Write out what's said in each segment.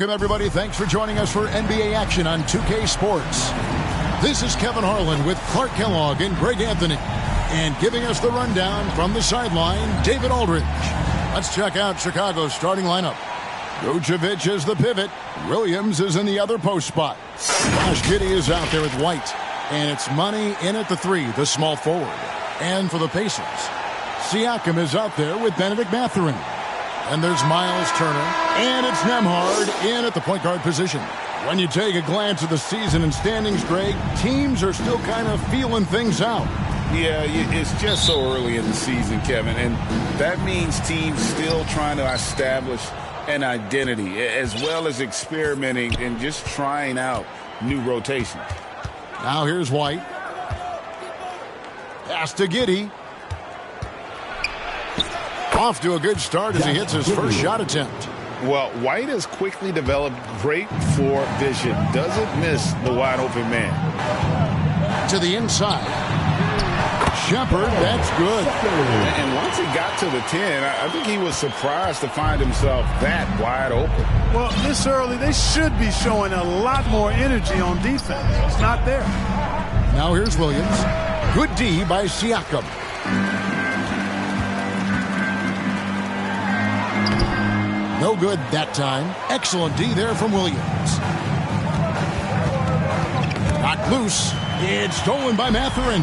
Welcome, everybody. Thanks for joining us for NBA action on 2K Sports. This is Kevin Harlan with Clark Kellogg and Greg Anthony. And giving us the rundown from the sideline, David Aldridge. Let's check out Chicago's starting lineup. Vucevic is the pivot. Williams is in the other post spot. Josh Giddey is out there with White. And it's Money in at the three, the small forward. And for the Pacers, Siakam is out there with Benedict Mathurin. And there's Miles Turner, and it's Nembhard in at the point guard position. When you take a glance at the season and standings, Greg, teams are still kind of feeling things out. Yeah, it's just so early in the season, Kevin, and that means teams still trying to establish an identity as well as experimenting and just trying out new rotations. Now here's White. Pass to Giddey. Off to a good start as he hits his first shot attempt. Well, White has quickly developed great floor vision. Doesn't miss the wide open man. To the inside. Shepard, that's good. And once he got to the 10, I think he was surprised to find himself that wide open. Well, this early, they should be showing a lot more energy on defense. It's not there. Now here's Williams. Good D by Siakam. No good that time. Excellent D there from Williams. Knocked loose. It's stolen by Mathurin.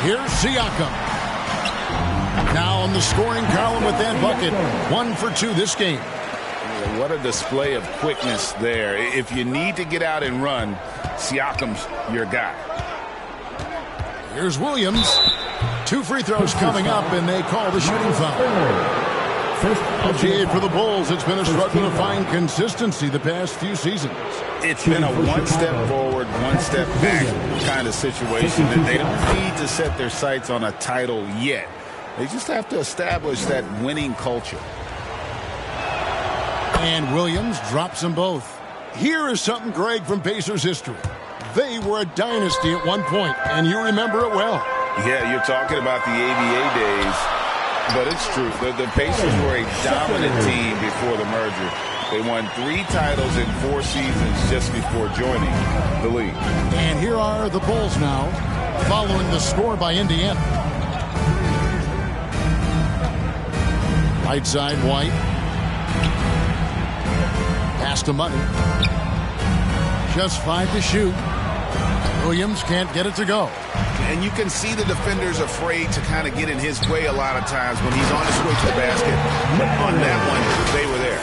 Here's Siakam. Now on the scoring column with that bucket. 1 for 2 this game. What a display of quickness there. If you need to get out and run, Siakam's your guy. Here's Williams. 2 free throws coming up, and they call the shooting foul. Gee, for the Bulls, it's been a struggle to find consistency the past few seasons. It's been a one step forward, one step back kind of situation. That they don't need to set their sights on a title yet. They just have to establish that winning culture. And Williams drops them both. Here is something, Greg, from Pacers history. They were a dynasty at one point, and you remember it well. Yeah, you're talking about the ABA days. But it's true. The Pacers were a dominant team before the merger. They won 3 titles in 4 seasons just before joining the league. And here are the Bulls now, following the score by Indiana. Right side, White. Pass to Money. Just 5 to shoot. Williams can't get it to go. And you can see the defenders afraid to kind of get in his way a lot of times when he's on his way to the basket. But on that one, they were there.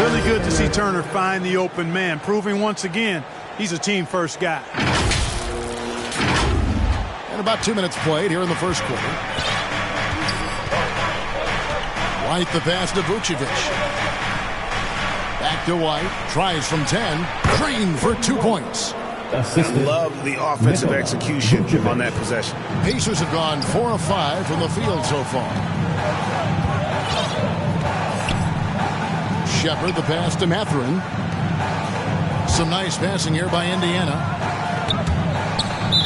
Really good to see Turner find the open man, proving once again he's a team-first guy. And about 2 minutes played here in the first quarter. White the pass to Vucevic. Back to White. Tries from 10. Green for 2 points. I love the offensive execution on that possession. Pacers have gone 4 of 5 from the field so far. Shepard the pass to Mathurin. Some nice passing here by Indiana.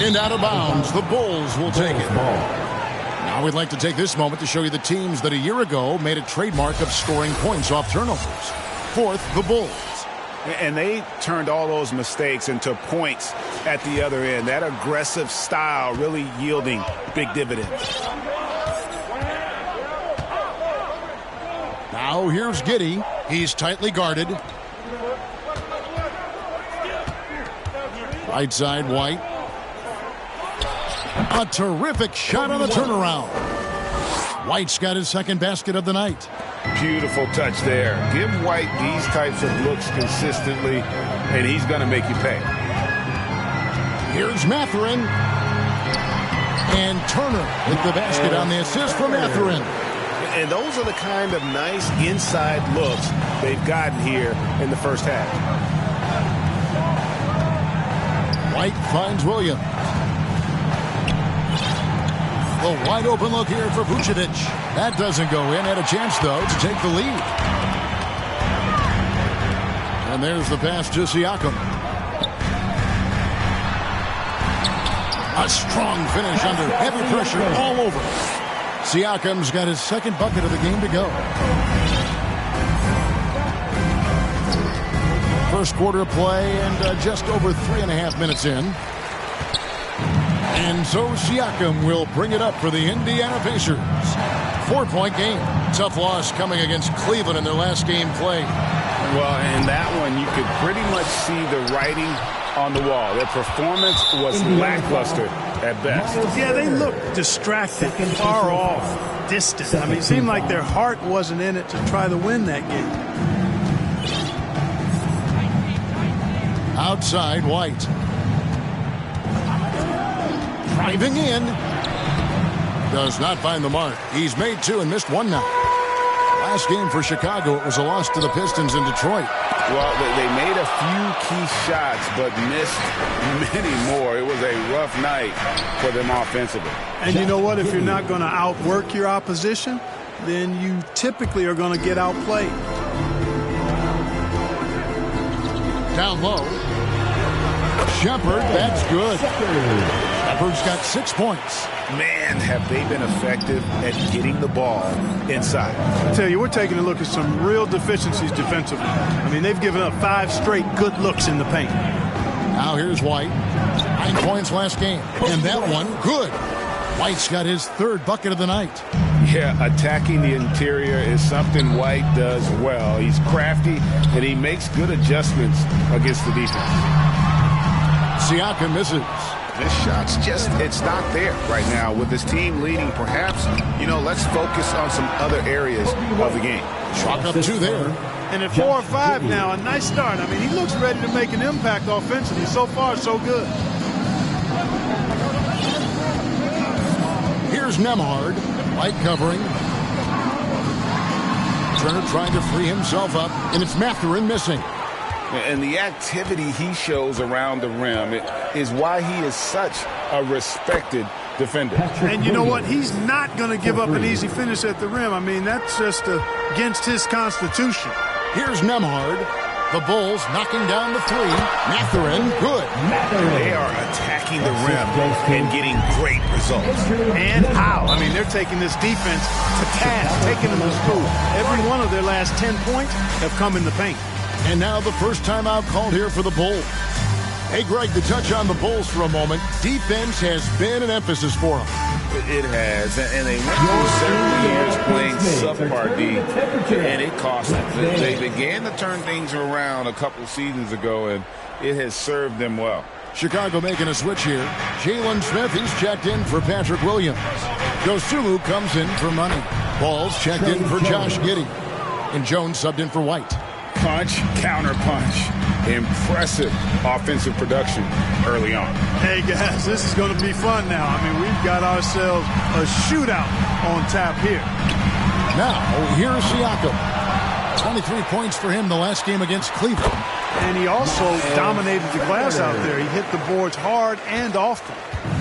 And out of bounds, the Bulls will take it. Now we'd like to take this moment to show you the teams that a year ago made a trademark of scoring points off turnovers. 4th, the Bulls. And they turned all those mistakes into points at the other end. That aggressive style really yielding big dividends. Now here's Giddey. He's tightly guarded. Right side, White. A terrific shot on the turnaround. White's got his second basket of the night. Beautiful touch there. Give White these types of looks consistently, and he's going to make you pay. Here's Mathurin. And Turner with the basket on the assist for Mathurin. And those are the kind of nice inside looks they've gotten here in the first half. White finds Williams. The wide open look here for Vucevic. That doesn't go in. Had a chance, though, to take the lead. And there's the pass to Siakam. A strong finish under heavy pressure all over. Siakam's got his second bucket of the game to go. first quarter of play and just over 3.5 minutes in. And so Siakam will bring it up for the Indiana Pacers. 4-point game. Tough loss coming against Cleveland in their last game played. Well, in that one, you could pretty much see the writing on the wall. Their performance was lackluster at best. Yeah, they looked distracted, far off, distant. I mean, it seemed like their heart wasn't in it to try to win that game. Outside, White. Driving in. Does not find the mark. He's made 2 and missed 1 now. Last game for Chicago, it was a loss to the Pistons in Detroit. Well, they made a few key shots, but missed many more. It was a rough night for them offensively. And you know what? If you're not going to outwork your opposition, then you typically are going to get outplayed. Down low. Shepard, that's good. Shepard's got 6 points. Man, have they been effective at getting the ball inside. I tell you, we're taking a look at some real deficiencies defensively. I mean, they've given up 5 straight good looks in the paint. Now here's White. 9 points last game. And that one, good. White's got his 3rd bucket of the night. Yeah, attacking the interior is something White does well. He's crafty, and he makes good adjustments against the defense. Siakam misses. This shot's just, it's not there right now. With his team leading, perhaps, let's focus on some other areas of the game. Chalk up 2 there. And at 4 or 5 now, a nice start. I mean, he looks ready to make an impact offensively. So far, so good. Here's Nembhard. Light covering. Turner trying to free himself up, and it's Mathurin missing. And the activity he shows around the rim is why he is such a respected defender. And you know what? He's not going to give up an easy finish at the rim. I mean, that's just against his constitution. Here's Nembhard. The Bulls knocking down the 3. Mathurin, good. They are attacking the rim and getting great results. And how? I mean, they're taking this defense to task, taking them to school. Every one of their last 10 points have come in the paint. And now the first timeout called here for the Bulls. Hey, Greg, to touch on the Bulls for a moment, defense has been an emphasis for them. It has, and they went through several years playing subpar D, and it cost them. They began to turn things around a couple seasons ago, and it has served them well. Chicago making a switch here. Jalen Smith, he's checked in for Patrick Williams. Josulu comes in for Money. Balls checked in for Josh Giddey. And Jones subbed in for White. Punch, counter punch. Impressive offensive production early on. Hey, guys, this is going to be fun now. I mean, we've got ourselves a shootout on tap here. Now, here's Siakam. 23 points for him the last game against Cleveland. And he also dominated the glass out there. He hit the boards hard and often.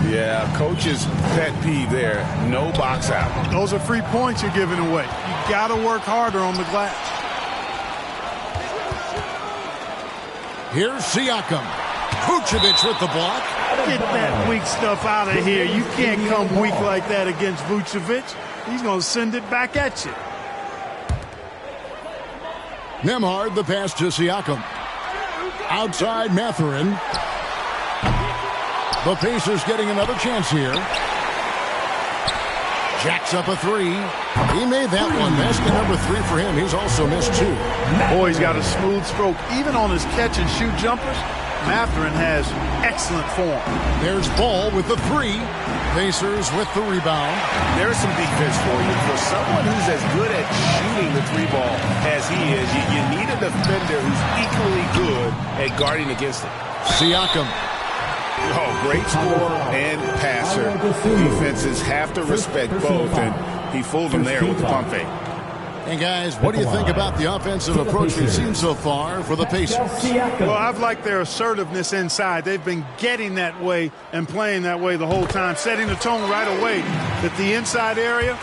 Yeah, coach's pet peeve there. No box out. Those are free points you're giving away. You got to work harder on the glass. Here's Siakam. Vucevic with the block. Get that weak stuff out of here. You can't come weak like that against Vucevic. He's going to send it back at you. Nembhard, the pass to Siakam. Outside Mathurin. The Pacers getting another chance here. Jacks up a 3. He made that one. Basket number 3 for him. He's also missed 2. Boy, he's got a smooth stroke. Even on his catch and shoot jumpers, Mathurin has excellent form. There's Ball with the 3. Pacers with the rebound. There's some defense for you. For someone who's as good at shooting the 3-ball as he is, you need a defender who's equally good at guarding against it. Siakam. Oh, great scorer and passer. Defenses have to respect both, and he fooled them there with the pump fake. And guys, what do you think about the offensive approach we've seen so far for the Pacers? Well, I've liked their assertiveness inside. They've been getting that way and playing that way the whole time, setting the tone right away that the inside area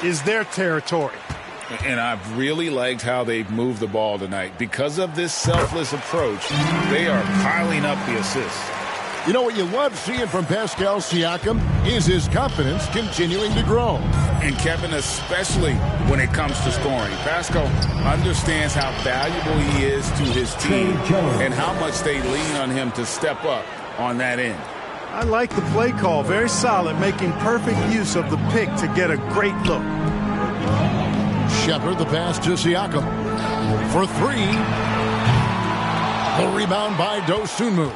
is their territory. And I've really liked how they've moved the ball tonight. Because of this selfless approach, they are piling up the assists. You know what you love seeing from Pascal Siakam is his confidence continuing to grow. And Kevin, especially when it comes to scoring. Pascal understands how valuable he is to his team and how much they lean on him to step up on that end. I like the play call. Very solid, making perfect use of the pick to get a great look. Shepherd the pass to Siakam for three. The rebound by Dosunmu.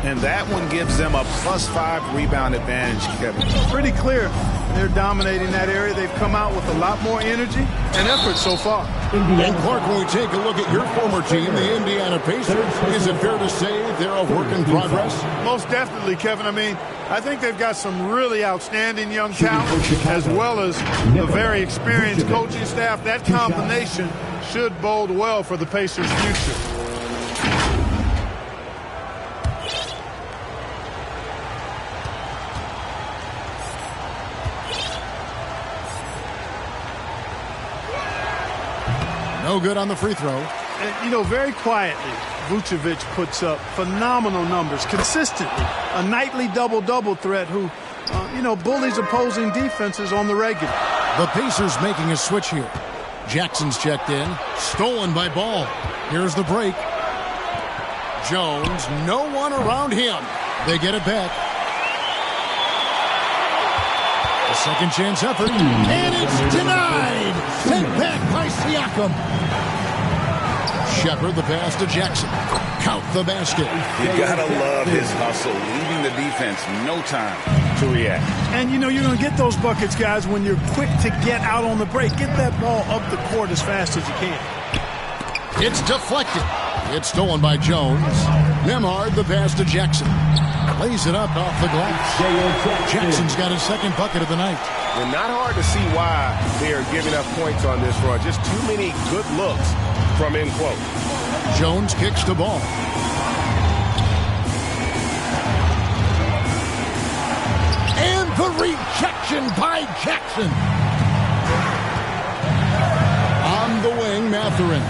And that one gives them a +5 rebound advantage, Kevin. Pretty clear. They're dominating that area. They've come out with a lot more energy and effort so far. And Clark, when we take a look at your former team, the Indiana Pacers, is it fair to say they're a work in progress? Most definitely, Kevin. I mean, I think they've got some really outstanding young talent as well as a very experienced coaching staff. That combination should bode well for the Pacers' future. No good on the free throw. And, you know, very quietly, Vucevic puts up phenomenal numbers consistently. A nightly double-double threat who, bullies opposing defenses on the regular. The Pacers making a switch here. Jackson's checked in. Stolen by Ball. Here's the break. Jones, no one around him. They get it back. A second chance effort. And it's denied. Sent back by Siakam. Shepherd the pass to Jackson. Count the basket. You gotta love his hustle, leaving the defense no time to react. And you're going to get those buckets, guys, when you're quick to get out on the break. Get that ball up the court as fast as you can. It's deflected. It's stolen by Jones. Nembhard the pass to Jackson. Lays it up off the glass. Jackson's got his second bucket of the night. And not hard to see why they are giving up points on this run. Just too many good looks from in quote. Jones kicks the ball. And the rejection by Jackson. On the wing, Mathurin.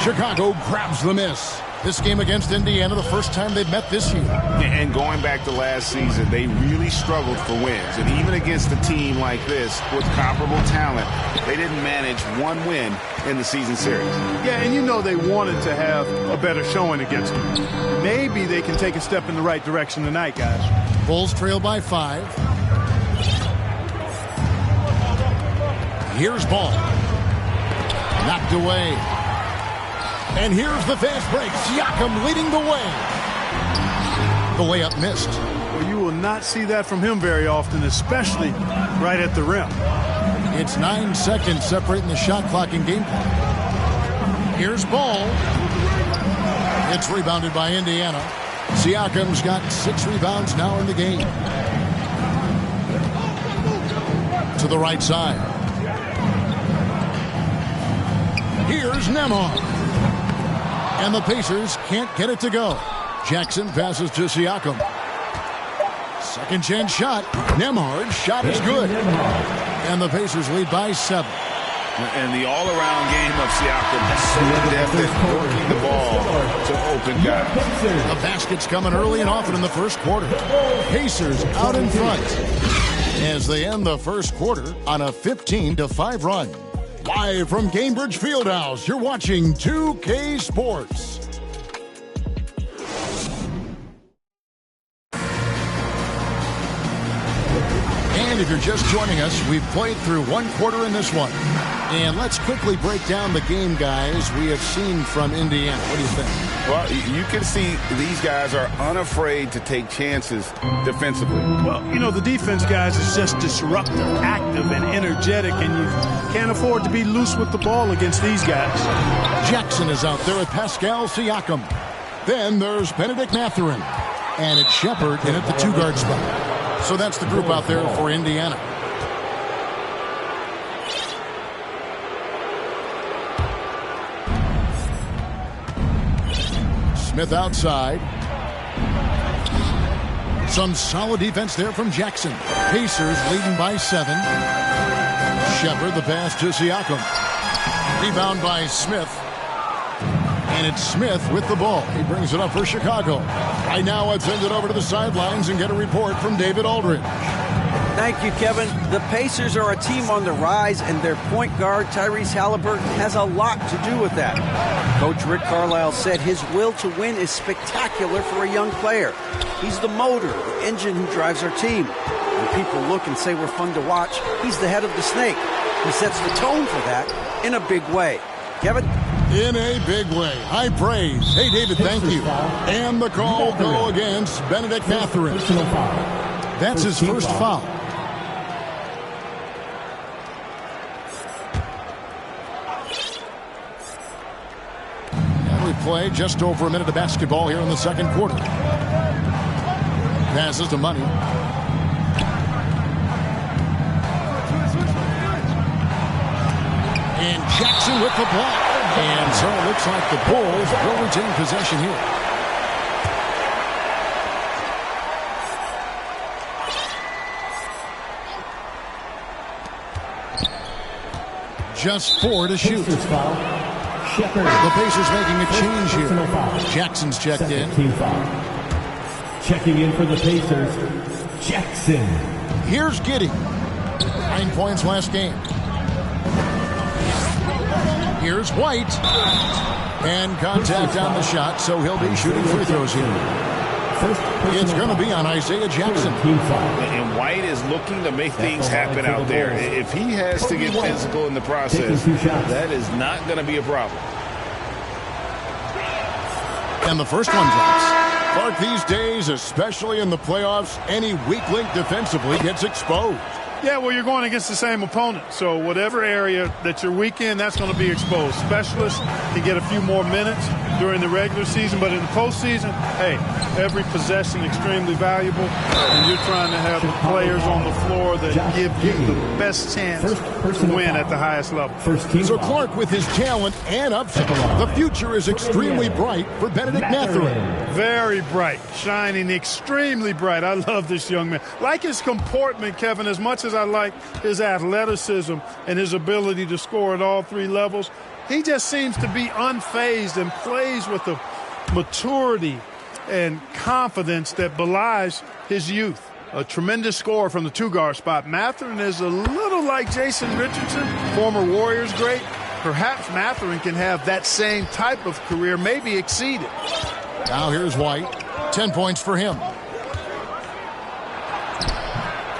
Chicago grabs the miss. This game against Indiana, the first time they've met this year. And going back to last season, they really struggled for wins. And even against a team like this with comparable talent, they didn't manage one win in the season series. Yeah, and they wanted to have a better showing against them. Maybe they can take a step in the right direction tonight, guys. Bulls trail by 5. Here's Ball. Knocked away. And here's the fast break. Siakam leading the way. The layup missed. Well, you will not see that from him very often, especially right at the rim. It's 9 seconds separating the shot clock and game clock. Here's Ball. It's rebounded by Indiana. Siakam's got 6 rebounds now in the game. To the right side. Here's Nembhard. And the Pacers can't get it to go. Jackson passes to Siakam. Second chance shot. Nembhard's shot is good. And the Pacers lead by 7. And the all-around game of Siakam is so adept at working the ball to open guys. The basket's coming early and often in the first quarter. Pacers out in front as they end the first quarter on a 15-5 run. Live from Cambridge Fieldhouse, you're watching 2K Sports. And if you're just joining us, we've played through one quarter in this one. And let's quickly break down the game, guys, we have seen from Indiana. What do you think? Well, you can see these guys are unafraid to take chances defensively. Well, the defense, guys, is just disruptive, active, and energetic, and you can't afford to be loose with the ball against these guys. Jackson is out there with Pascal Siakam. Then there's Benedict Mathurin. And it's Shepherd in at the 2-guard spot. So that's the group out there for Indiana. Smith outside. Some solid defense there from Jackson. Pacers leading by 7. Shepherd the pass to Siakam. Rebound by Smith. And it's Smith with the ball. He brings it up for Chicago. Right now, let's send it over to the sidelines and get a report from David Aldridge. Thank you, Kevin. The Pacers are a team on the rise, and their point guard, Tyrese Halliburton, has a lot to do with that. Coach Rick Carlisle said his will to win is spectacular for a young player. He's the motor, the engine who drives our team. When people look and say we're fun to watch, he's the head of the snake. He sets the tone for that in a big way. Kevin? In a big way. High praise. Hey, David, thank you. And the call will go against Benedict Mathurin. That's his first foul. And we play just over a minute of basketball here in the second quarter. Passes to Money. And Jackson with the block. And so it looks like the Bulls will retain possession here. Just 4 to shoot. The Pacers making a change here. Jackson's checked in. Checking in for the Pacers, Jackson. Here's Giddey. 9 points last game. Here's White. And contact on the shot, so he'll be shooting free throws here. It's going to be on Isaiah Jackson. And White is looking to make things happen out there. If he has to get physical in the process, that is not going to be a problem. And the first one drops. Clark, these days, especially in the playoffs, any weak link defensively gets exposed. Yeah, well, you're going against the same opponent. So whatever area that you're weak in, that's going to be exposed. Specialists can get a few more minutes during the regular season, but in the postseason, hey, every possession extremely valuable, and you're trying to have the players on the floor that give you the best chance to win at the highest level. So Clark, with his talent and upside, the future is extremely bright for Benedict Mathurin. Very bright, shining extremely bright. I love this young man. Like his comportment, Kevin, as much as I like his athleticism and his ability to score at all 3 levels, he just seems to be unfazed and plays with a maturity and confidence that belies his youth. A tremendous score from the 2-guard spot. Mathurin is a little like Jason Richardson, former Warriors great. Perhaps Mathurin can have that same type of career, maybe exceed it. Now here's White. 10 points for him.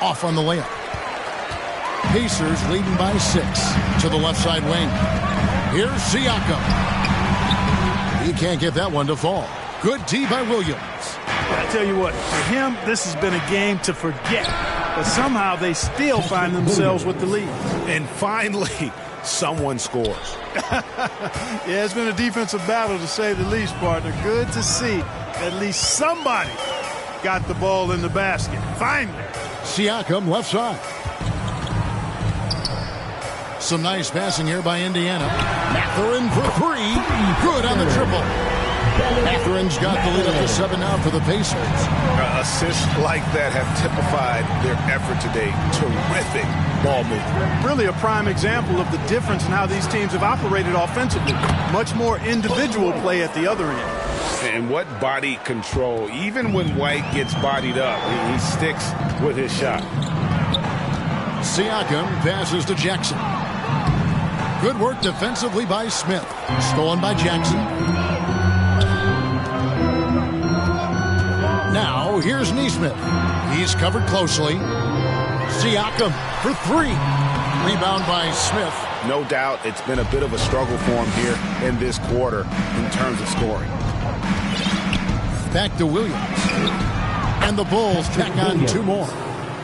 Off on the layup. Pacers leading by 6 to the left side wing. Here's Siakam. He can't get that one to fall. Good D by Williams. I tell you what, for him, this has been a game to forget. But somehow they still find themselves with the lead. And finally, someone scores. Yeah, it's been a defensive battle to say the least, partner. Good to see at least somebody got the ball in the basket. Finally. Siakam left side. Some nice passing here by Indiana. Mathurin for 3. Good on the triple. Mathurin's got the lead up to 7 now for the Pacers. Assists like that have typified their effort today. Terrific ball movement. Really a prime example of the difference in how these teams have operated offensively. Much more individual play at the other end. And what body control. Even when White gets bodied up, he sticks with his shot. Siakam passes to Jackson. Good work defensively by Smith. Stolen by Jackson. Now, here's Nesmith. He's covered closely. Siakam for 3. Rebound by Smith. No doubt it's been a bit of a struggle for him here in this quarter in terms of scoring. Back to Williams. And the Bulls tack on 2 more.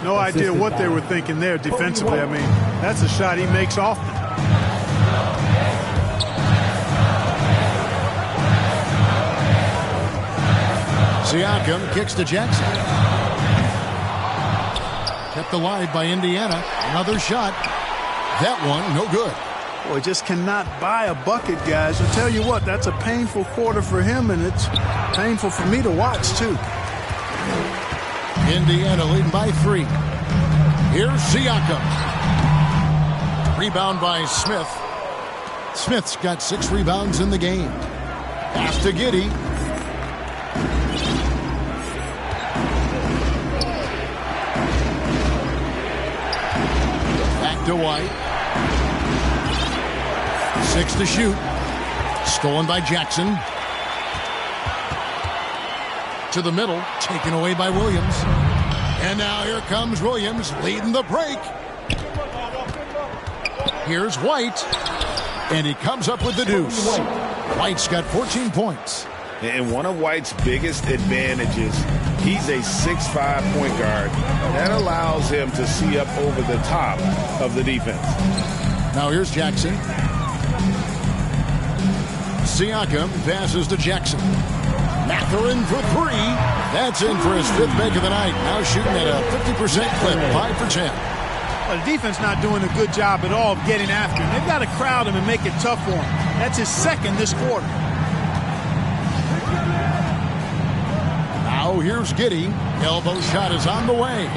No idea what they were thinking there defensively. I mean, that's a shot he makes often. Siakam kicks to Jackson. Kept alive by Indiana. Another shot. That one, no good. Boy, just cannot buy a bucket, guys. I tell you what, that's a painful quarter for him, and it's painful for me to watch, too. Indiana leading by 3. Here's Siakam. Rebound by Smith. Smith's got 6 rebounds in the game. Pass to Giddey. Back to White. 6 to shoot. Stolen by Jackson. To the middle, taken away by Williams. And now here comes Williams leading the break. Here's White. And he comes up with the deuce. White's got 14 points. And one of White's biggest advantages, he's a 6'5" point guard. That allows him to see up over the top of the defense. Now here's Jackson. Siakam passes to Jackson. Mathurin for 3. That's in for his 5th make of the night. Now shooting at a 50% clip, 5 for 10. Well, the defense not doing a good job at all of getting after him. They've got to crowd him and make it tough for him. That's his 2nd this quarter. Now here's Giddey. Elbow shot is on the way.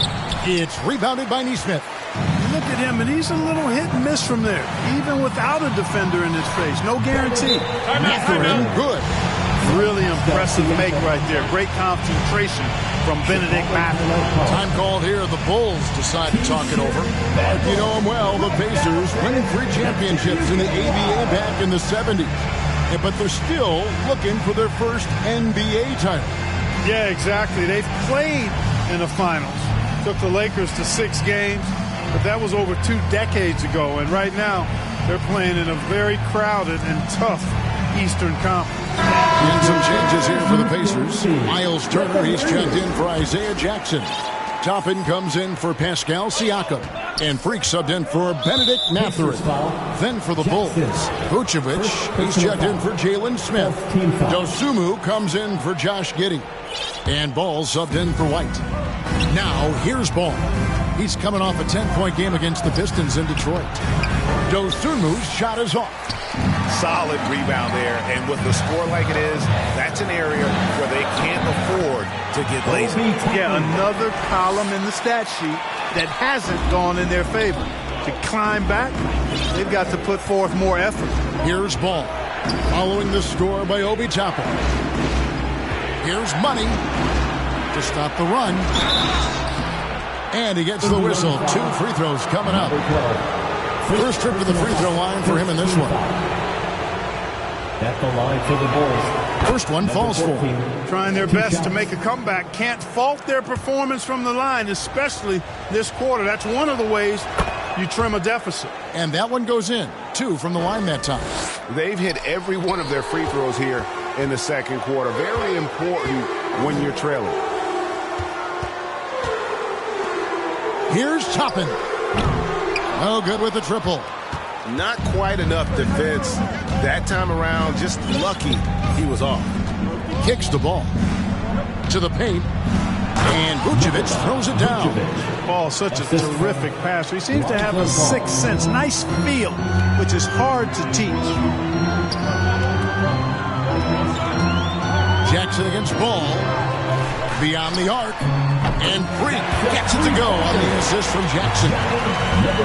It's rebounded by Nesmith. You look at him, and he's a little hit and miss from there, even without a defender in his face. No guarantee. Mathurin, good. Really impressive make right there. Great concentration from Benedict Mathurin. Time called here. The Bulls decide to talk it over. If you know them well, the Pacers winning 3 championships in the ABA back in the 70s. But they're still looking for their first NBA title. Yeah, exactly. They've played in the finals. Took the Lakers to 6 games, but that was over 2 decades ago. And right now, they're playing in a very crowded and tough Eastern Conference. And some changes here for the Pacers. Miles Turner, he's checked in for Isaiah Jackson. Toppin comes in for Pascal Siakam. And Freak subbed in for Benedict Mathurin. Then for the Bulls, Vucevic, he's checked in for Jalen Smith. Dosunmu comes in for Josh Giddey. And Ball subbed in for White. Now, here's Ball. He's coming off a 10-point game against the Pistons in Detroit. Dosunmu's shot is off. Solid rebound there, and with the score like it is, that's an area where they can't afford to get lazy. Yeah, another column in the stat sheet that hasn't gone in their favor. To climb back, they've got to put forth more effort. Here's Ball, following the score by Obi Toppin. Here's Money to stop the run. And he gets the whistle. 2 free throws coming up. First trip to the free throw line for him in this one. At the line for the Bulls. First one falls for. Trying their best to make a comeback. Can't fault their performance from the line, especially this quarter. That's one of the ways you trim a deficit. And that one goes in. 2 from the line that time. They've hit every one of their free throws here in the second quarter. Very important when you're trailing. Here's Toppin. No good with the triple. Not quite enough defense that time around. Just lucky he was off. Kicks the ball to the paint. And Vucevic throws it down. Ball, such a terrific passer. He seems to have a sixth sense. Nice feel, which is hard to teach. Jackson against Ball. Beyond the arc. And Freak gets it to go on the assist from Jackson.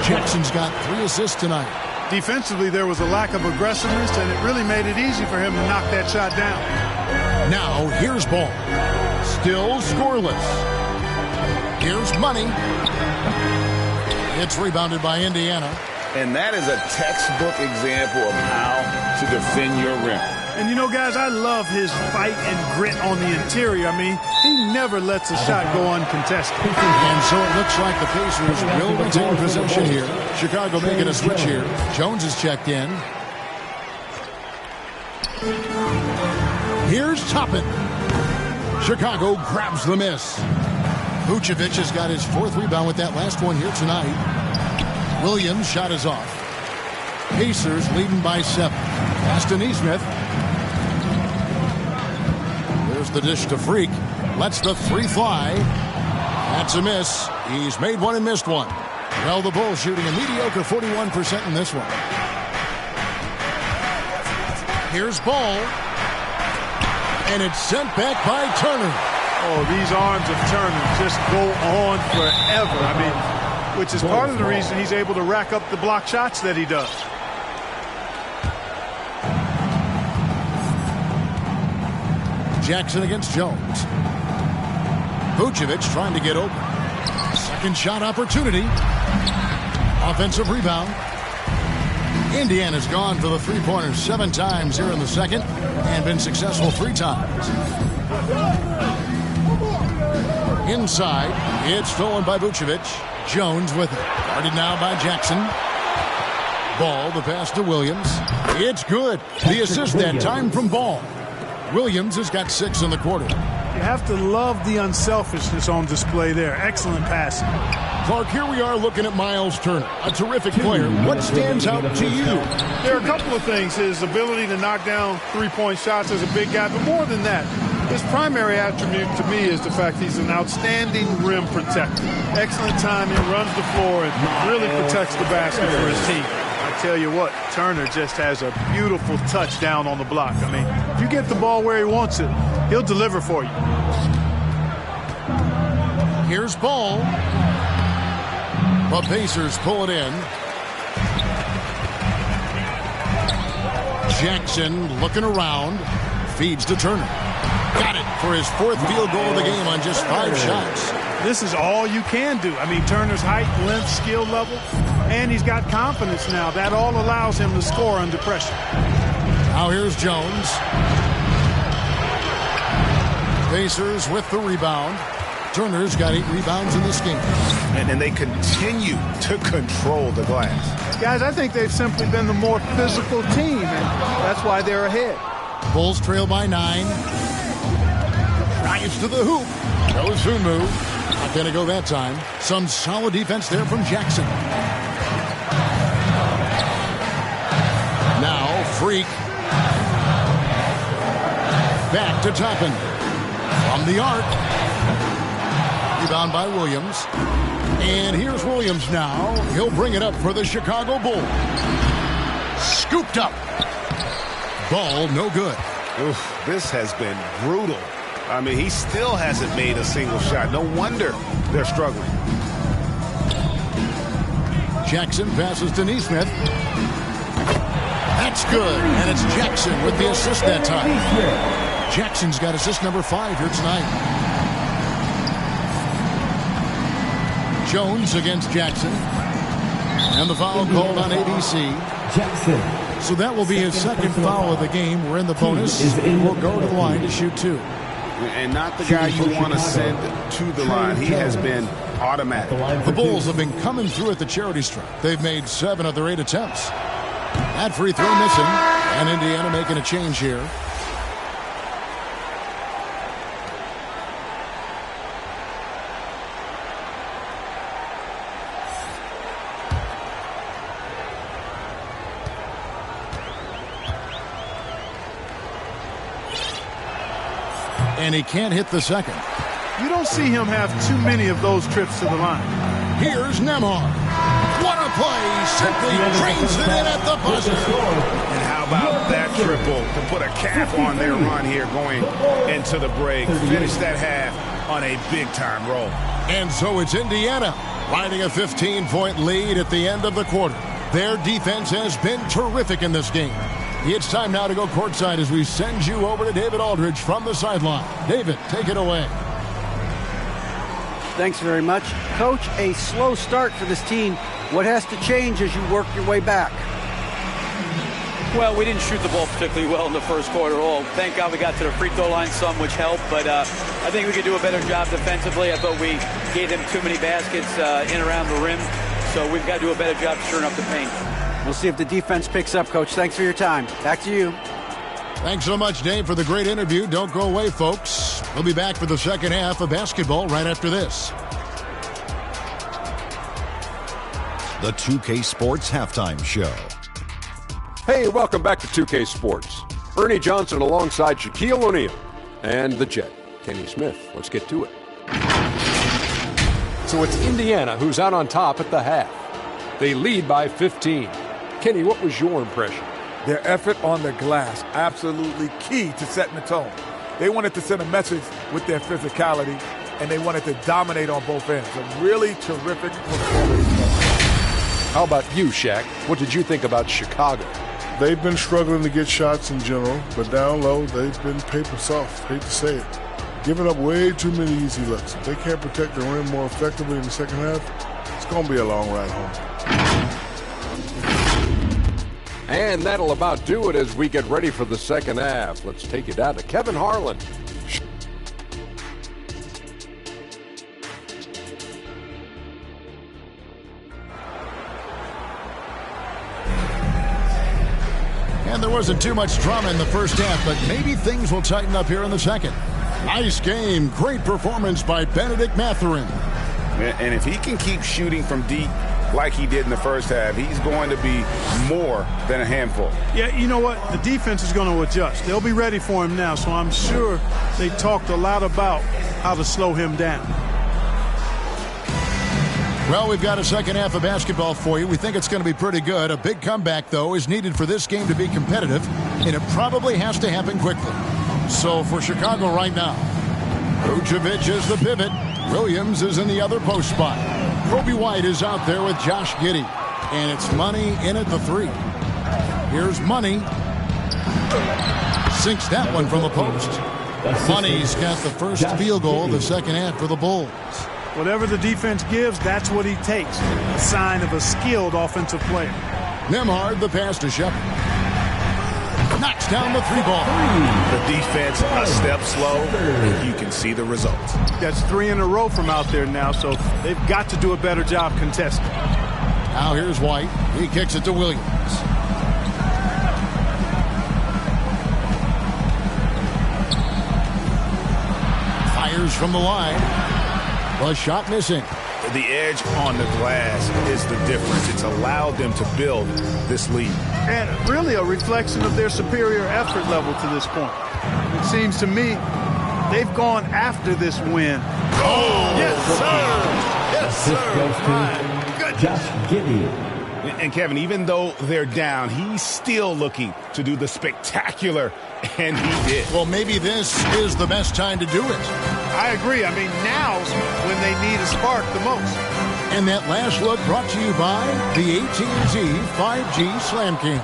Jackson's got 3 assists tonight. Defensively, there was a lack of aggressiveness, and it really made it easy for him to knock that shot down. Now, here's Ball. Still scoreless. Here's Money. It's rebounded by Indiana. And that is a textbook example of how to defend your rim. And you know, guys, I love his fight and grit on the interior. I mean, he never lets a shot go uncontested. And so it looks like the Pacers will retain possession here. Chicago making a switch here. Jones is checked in. Here's Toppin. Chicago grabs the miss. Vucevic has got his 4th rebound with that last one here tonight. Williams' shot is off. Pacers leading by 7. Pass to Nesmith. There's the dish to Freak. Lets the 3 fly. That's a miss. He's made one and missed one. Well, the Bulls shooting a mediocre 41% in this one. Here's Ball. And it's sent back by Turner. Oh, these arms of Turner just go on forever. I mean, which is part of the reason he's able to rack up the block shots that he does. Jackson against Jones. Vucevic trying to get open. Second shot opportunity. Offensive rebound. Indiana's gone for the three-pointers 7 times here in the second and been successful 3 times. Inside, it's stolen by Vucevic. Jones with it. Guarded now by Jackson. Ball, the pass to Williams. It's good. The assist that time from Ball. Williams has got 6 in the quarter. You have to love the unselfishness on display there. Excellent passing. Clark, here we are looking at Miles Turner, a terrific player. What stands out to you? There are a couple of things. His ability to knock down three-point shots as a big guy, but more than that, his primary attribute to me is the fact he's an outstanding rim protector. Excellent timing, runs the floor, and really protects the basket for his team. I tell you what, Turner just has a beautiful touch down on the block. I mean, if you get the ball where he wants it, he'll deliver for you. Here's Ball. The Pacers pull it in. Jackson looking around. Feeds to Turner. Got it for his 4th field goal of the game on just 5 shots. This is all you can do. I mean, Turner's height, length, skill level, and he's got confidence now. That all allows him to score under pressure. Now here's Jones. Pacers with the rebound. Turner's got 8 rebounds in this game. And they continue to control the glass. Guys, I think they've simply been the more physical team, and that's why they're ahead. Bulls trail by 9. Drives to the hoop. No soon move. Not going to go that time. Some solid defense there from Jackson. Now, Freak. Back to Toppin. From the arc. Rebound by Williams. And here's Williams now. He'll bring it up for the Chicago Bulls. Scooped up. Ball no good. Oof, this has been brutal. I mean, he still hasn't made a single shot. No wonder they're struggling. Jackson passes to Nesmith. That's good. And it's Jackson with the assist that time. Jackson's got assist number 5 here tonight. Jones against Jackson. And the foul called on ABC. Jackson. So that will be his second foul of the game. We're in the bonus. We'll go to the line to shoot 2. And not the guy you want to send to the line. He has been automatic. The Bulls have been coming through at the charity stripe. They've made 7 of their 8 attempts. That free throw missing. And Indiana making a change here. And he can't hit the second. You don't see him have too many of those trips to the line. Here's Nembhard. What a play. Simply drains it in at the buzzer. And how about that triple to put a cap on their run here going into the break. Finish that half on a big-time roll. And so it's Indiana riding a 15-point lead at the end of the quarter. Their defense has been terrific in this game. It's time now to go courtside as we send you over to David Aldridge from the sideline. David, take it away. Thanks very much. Coach, a slow start for this team. What has to change as you work your way back? Well, we didn't shoot the ball particularly well in the first quarter at all. Thank God we got to the free throw line some, which helped. But I think we could do a better job defensively. I thought we gave them too many baskets in around the rim. So we've got to do a better job stirring up the paint. We'll see if the defense picks up, Coach. Thanks for your time. Back to you. Thanks so much, Dave, for the great interview. Don't go away, folks. We'll be back for the second half of basketball right after this. The 2K Sports Halftime Show. Hey, welcome back to 2K Sports. Ernie Johnson alongside Shaquille O'Neal and the Jet, Kenny Smith. Let's get to it. So it's Indiana who's out on top at the half. They lead by 15. Kenny, what was your impression? Their effort on the glass, absolutely key to setting the tone. They wanted to send a message with their physicality, and they wanted to dominate on both ends. A really terrific performance. How about you, Shaq? What did you think about Chicago? they've been struggling to get shots in general, but down low, they've been paper soft. Hate to say it. Giving up way too many easy looks. If they can't protect the rim more effectively in the second half, it's going to be a long ride home. And that'll about do it as we get ready for the second half. Let's take you down to Kevin Harlan. And there wasn't too much drama in the first half, but maybe things will tighten up here in the second. Nice game. Great performance by Benedict Mathurin. And if he can keep shooting from deep like he did in the first half, he's going to be more than a handful. Yeah, you know what? The defense is going to adjust. They'll be ready for him now, so I'm sure they talked a lot about how to slow him down. Well, we've got a second half of basketball for you. We think it's going to be pretty good. A big comeback, though, is needed for this game to be competitive, and it probably has to happen quickly. So for Chicago right now, Vucevic is the pivot. Williams is in the other post spot. Kobe White is out there with Josh Giddey. And it's Money in at the three. Here's Money. Sinks that one from the post. Money's got the first field goal of the second half for the Bulls. Whatever the defense gives, that's what he takes. A sign of a skilled offensive player. Nembhard, the pass to Shepard. Knocks down the three ball. The defense a step slow, and you can see the results. That's 3 in a row from out there now, so they've got to do a better job contesting. Now here's White. He kicks it to Williams. Fires from the line. The shot missing. The edge on the glass is the difference. It's allowed them to build this lead. And really a reflection of their superior effort level to this point. It seems to me they've gone after this win. Oh, yes, sir. Yes, sir. Good. Josh Giddey. And Kevin, even though they're down, he's still looking to do the spectacular, and he did. Well, maybe this is the best time to do it. I agree. I mean, now's when they need a spark the most. And that last look brought to you by the AT&T 5G Slam King.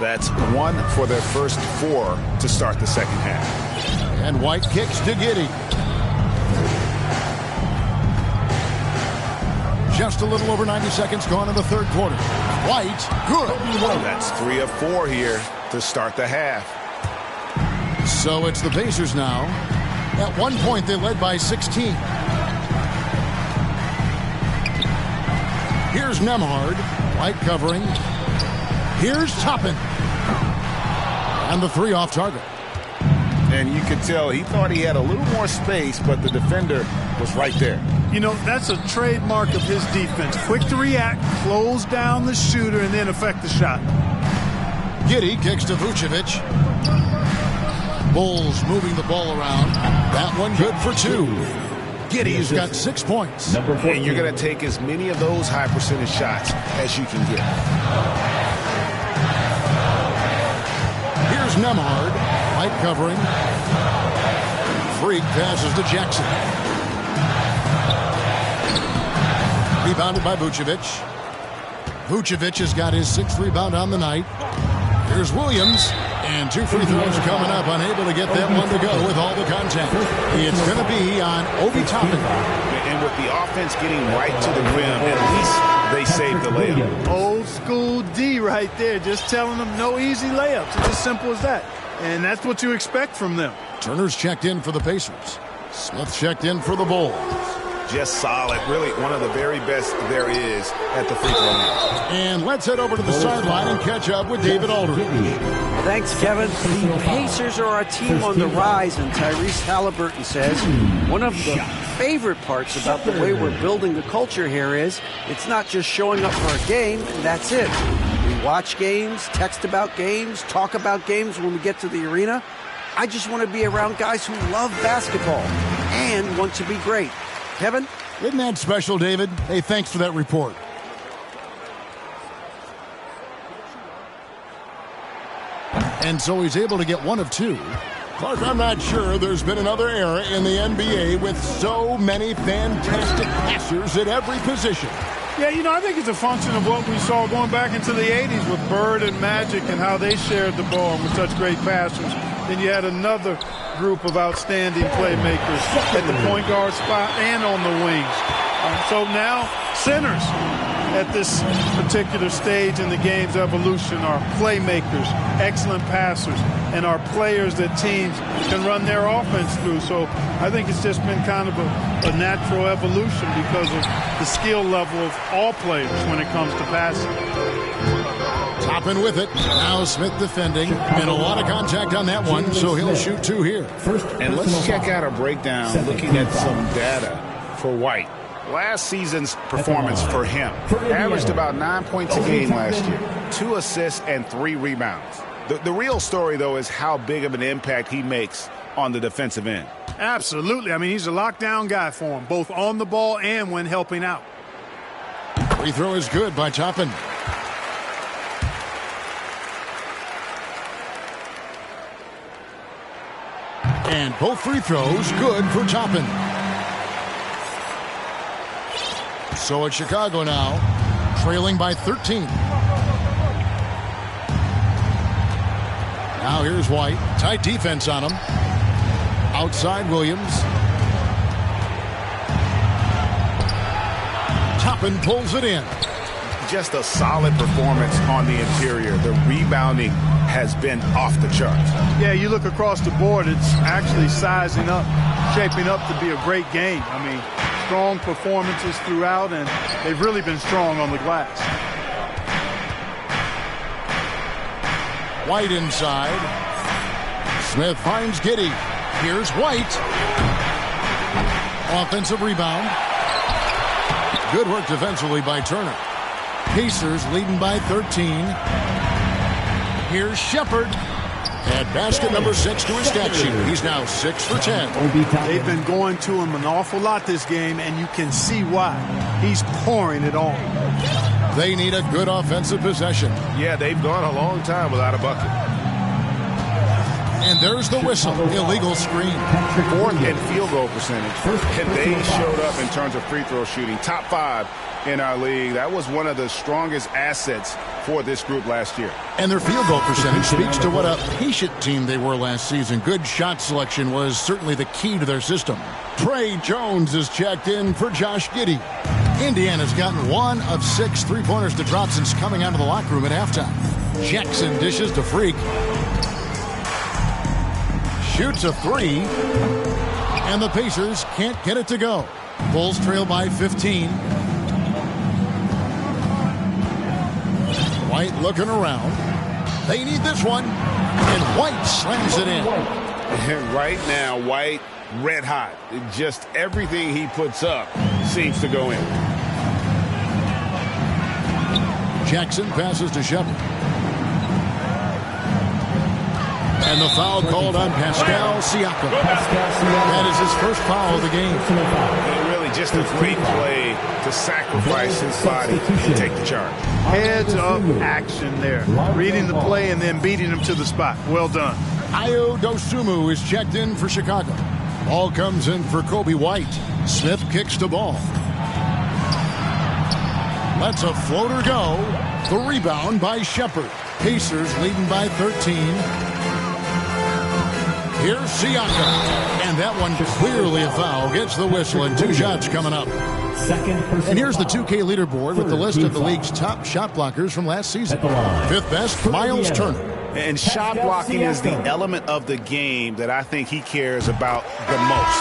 That's 1 for their first 4 to start the second half. And White kicks to Giddey. Just a little over 90 seconds gone in the third quarter. White, good. That's 3 of 4 here to start the half. So it's the Pacers now. At one point, they led by 16. Here's Nembhard. White covering. Here's Toppin. And the three off target. And you could tell he thought he had a little more space, but the defender was right there. You know, that's a trademark of his defense. Quick to react, close down the shooter, and then affect the shot. Giddey kicks to Vucevic. Bulls moving the ball around. That one good for 2. Giddey's got 6 points. And you're going to take as many of those high percentage shots as you can get. Here's Nembhard. White covering. Freak passes to Jackson. Rebounded by Vucevic. Vucevic has got his 6th rebound on the night. Here's Williams. And 2 free throws coming up. Unable to get that one to go with all the contact. It's going to be on Obi Toppin. And with the offense getting right to the rim, at least they saved the layup. Old school D right there. Just telling them no easy layups. It's as simple as that. And that's what you expect from them. Turner's checked in for the Pacers. Smith checked in for the Bulls. Just solid. Really one of the very best there is at the free throw line. And let's head over to the sideline and catch up with David Aldridge. Thanks, Kevin. The Pacers are a team on the rise, and Tyrese Halliburton says one of the favorite parts about the way we're building the culture here is it's not just showing up for a game, and that's it. We watch games, text about games, talk about games when we get to the arena. I just want to be around guys who love basketball and want to be great. Kevin? Isn't that special, David? Hey, thanks for that report. And so he's able to get 1 of 2. Clark, I'm not sure there's been another era in the NBA with so many fantastic passers at every position. Yeah, you know, I think it's a function of what we saw going back into the 80s with Bird and Magic and how they shared the ball and were such great passers. Then you had another group of outstanding playmakers at the point guard spot and on the wings. So now centers at this particular stage in the game's evolution are playmakers, excellent passers, and are players that teams can run their offense through. So I think it's just been kind of a natural evolution because of the skill level of all players when it comes to passing. Toppin with it. Now Smith defending. And a lot of contact on that one, so he'll shoot 2 here. And let's check out a breakdown looking at some data for White. Last season's performance for him averaged about 9 points a game last year, 2 assists and 3 rebounds. The real story, though, is how big of an impact he makes on the defensive end. Absolutely. I mean, he's a lockdown guy for him, both on the ball and when helping out. Free throw is good by Toppin. And both free throws good for Toppin. So it's Chicago now, trailing by 13. Now here's White. Tight defense on him. Outside Williams. Toppin pulls it in. Just a solid performance on the interior. The rebounding has been off the charts. Yeah, you look across the board, it's actually sizing up, shaping up to be a great game. I mean, strong performances throughout, and they've really been strong on the glass. White inside. Smith finds Giddey. Here's White. Offensive rebound. Good work defensively by Turner. Pacers leading by 13. Here's Shepherd. Add basket number 6 to his stat sheet. He's now 6 for 10. They've been going to him an awful lot this game, and you can see why. He's pouring it on. They need a good offensive possession. Yeah, they've gone a long time without a bucket. And there's the whistle. Illegal screen. 4th in field goal percentage. And they showed up in terms of free throw shooting. Top 5 in our league. That was one of the strongest assets for this group last year. And their field goal percentage speaks to what a patient team they were last season. Good shot selection was certainly the key to their system. Trey Jones is checked in for Josh Giddey. Indiana's gotten 1 of 6 three-pointers to drop since coming out of the locker room at halftime. Jackson dishes to Freak. Shoots a 3. And the Pacers can't get it to go. Bulls trail by 15. White looking around. They need this one. And White slams it in. And right now, White red hot. Just everything he puts up seems to go in. Jackson passes to Shepherd. And the foul called on Pascal Siakam. That is his first foul of the game. And really just a great play to sacrifice his body and take the charge. Heads-up action there. Reading the play and then beating him to the spot. Well done. Ayo Dosunmu is checked in for Chicago. Ball comes in for Kobe White. Smith kicks the ball. Lets a floater go. The rebound by Shepherd. Pacers leading by 13. Here's Siakam. And that one clearly a foul. Gets the whistle and 2 shots coming up. And here's the 2K leaderboard with the list of the league's top shot blockers from last season. 5th best, Miles Turner. And shot blocking is the element of the game that I think he cares about the most.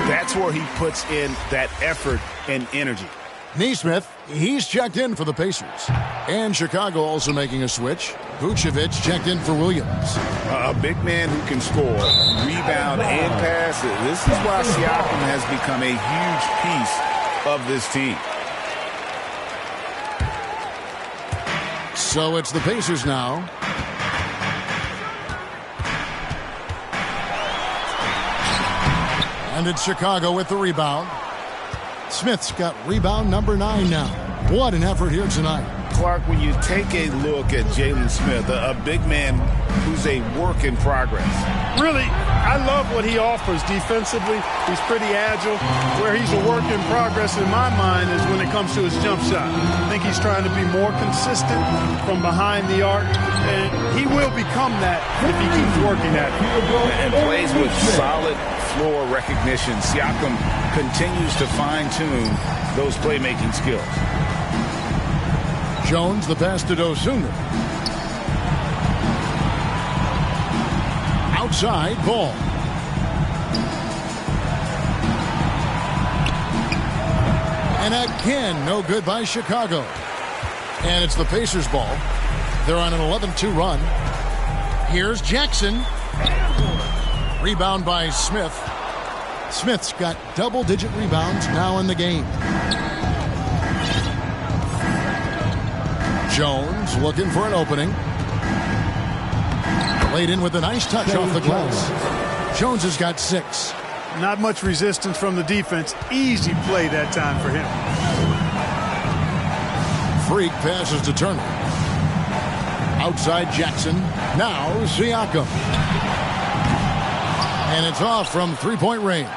That's where he puts in that effort and energy. Nesmith, he's checked in for the Pacers. And Chicago also making a switch. Vucevic checked in for Williams. A big man who can score, rebound, and pass. This is why Siakam has become a huge piece of this team. So it's the Pacers now. And it's Chicago with the rebound. Smith's got rebound number 9 now. What an effort here tonight. Clark, when you take a look at Jalen Smith, a big man who's a work in progress. Really, I love what he offers defensively. He's pretty agile. Where he's a work in progress in my mind is when it comes to his jump shot. I think he's trying to be more consistent from behind the arc, and he will become that if he keeps working at it. And plays with solid floor recognition. Siakam continues to fine-tune those playmaking skills. Jones, the pass to Dosunmu. Outside, ball. And again, no good by Chicago. And it's the Pacers' ball. They're on an 11-2 run. Here's Jackson. Rebound by Smith. Smith's got double-digit rebounds now in the game. Jones looking for an opening. Laid in with a nice touch off the glass. Jones has got 6. Not much resistance from the defense. Easy play that time for him. Freak passes to Turner. Outside Jackson. Now Siakam. And it's off from three-point range.